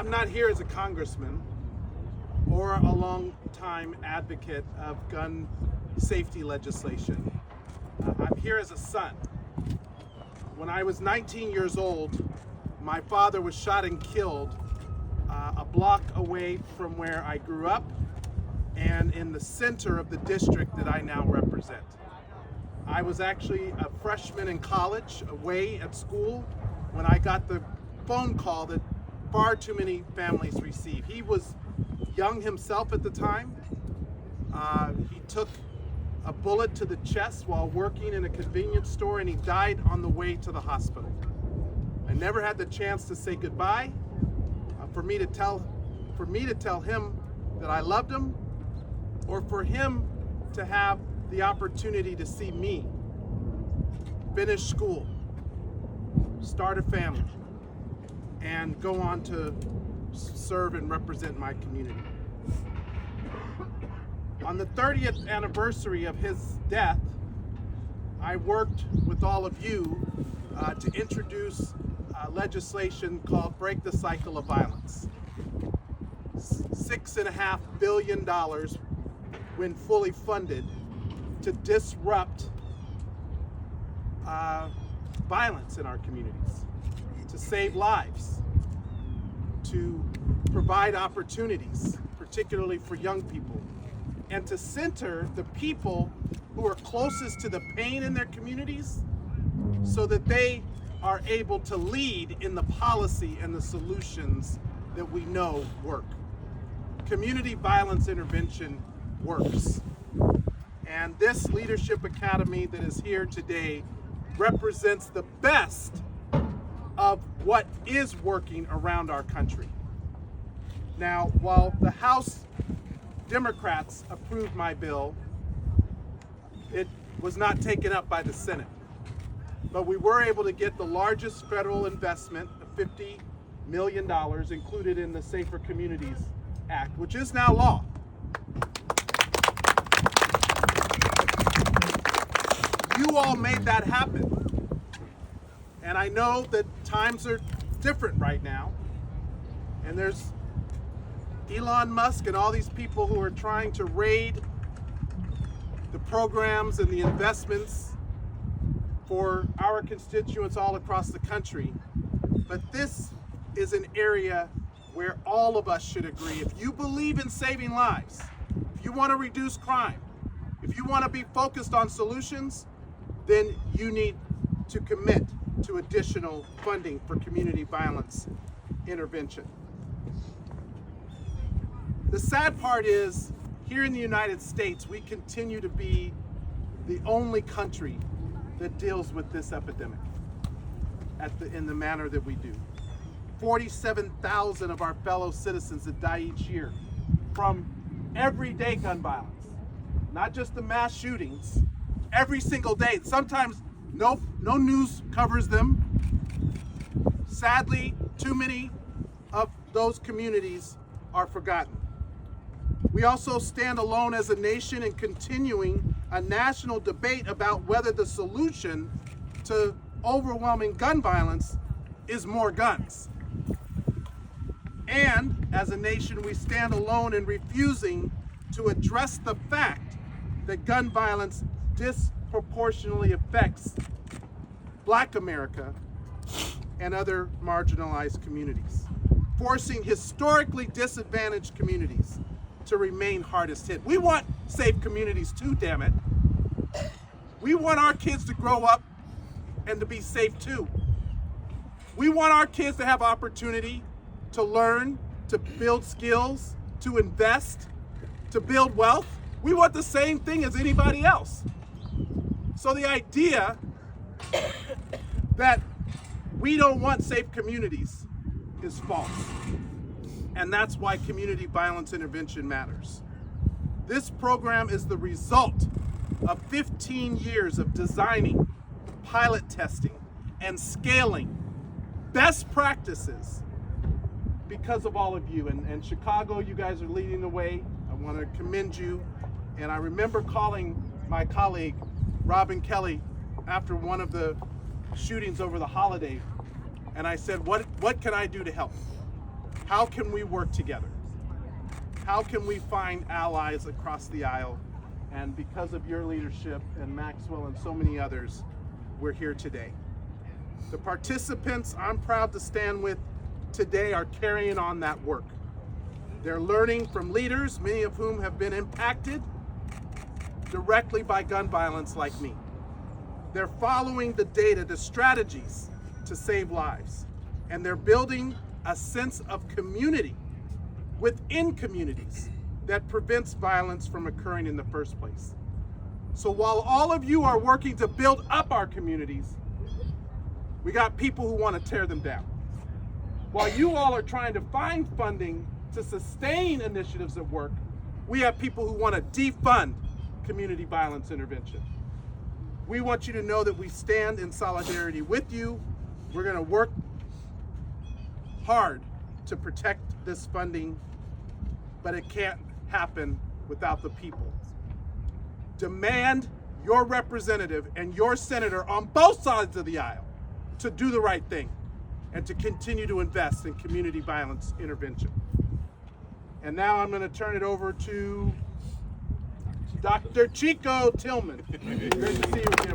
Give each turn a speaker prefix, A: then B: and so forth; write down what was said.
A: I'm not here as a congressman or a long-time advocate of gun safety legislation. I'm here as a son. When I was 19 years old, my father was shot and killed a block away from where I grew up and in the center of the district that I now represent. I was actually a freshman in college, away at school, when I got the phone call that far too many families receive. He was young himself at the time. He took a bullet to the chest while working in a convenience store, and he died on the way to the hospital. I never had the chance to say goodbye, for me to tell him that I loved him, or for him to have the opportunity to see me finish school, start a family, and go on to serve and represent my community. On the 30th anniversary of his death, I worked with all of you to introduce legislation called Break the Cycle of Violence. $6.5 billion when fully funded to disrupt violence in our communities, to save lives, to provide opportunities, particularly for young people, and to center the people who are closest to the pain in their communities so that they are able to lead in the policy and the solutions that we know work. Community violence intervention works. And this Leadership Academy that is here today represents the best of what is working around our country. Now, while the House Democrats approved my bill, it was not taken up by the Senate. But we were able to get the largest federal investment of $50 million included in the Safer Communities Act, which is now law. You all made that happen. And I know that times are different right now. And there's Elon Musk and all these people who are trying to raid the programs and the investments for our constituents all across the country. But this is an area where all of us should agree. If you believe in saving lives, if you want to reduce crime, if you want to be focused on solutions, then you need to commit to additional funding for community violence intervention. The sad part is, here in the United States, we continue to be the only country that deals with this epidemic in the manner that we do. 47,000 of our fellow citizens that die each year from everyday gun violence, not just the mass shootings, every single day. Sometimes no news covers them. Sadly, too many of those communities are forgotten. We also stand alone as a nation in continuing a national debate about whether the solution to overwhelming gun violence is more guns. And as a nation, we stand alone in refusing to address the fact that gun violence disproportionately affects Black America and other marginalized communities, forcing historically disadvantaged communities to remain hardest hit. We want safe communities too, damn it. We want our kids to grow up and to be safe too. We want our kids to have opportunity to learn, to build skills, to invest, to build wealth. We want the same thing as anybody else. So the idea that we don't want safe communities is false. And that's why community violence intervention matters. This program is the result of 15 years of designing, pilot testing, and scaling best practices because of all of you. And Chicago, you guys are leading the way. I want to commend you. And I remember calling my colleague, Robin Kelly, after one of the shootings over the holiday, and I said, what can I do to help? How can we work together? How can we find allies across the aisle? And because of your leadership and Maxwell and so many others, we're here today. The participants I'm proud to stand with today are carrying on that work. They're learning from leaders, many of whom have been impacted directly by gun violence like me. They're following the data, the strategies to save lives. And they're building a sense of community within communities that prevents violence from occurring in the first place. So while all of you are working to build up our communities, we got people who want to tear them down. While you all are trying to find funding to sustain initiatives at work, we have people who want to defund community violence intervention. We want you to know that we stand in solidarity with you. We're going to work hard to protect this funding, but it can't happen without the people. Demand your representative and your senator on both sides of the aisle to do the right thing and to continue to invest in community violence intervention. And now I'm going to turn it over to Dr. Chico Tillman. Great to see you again,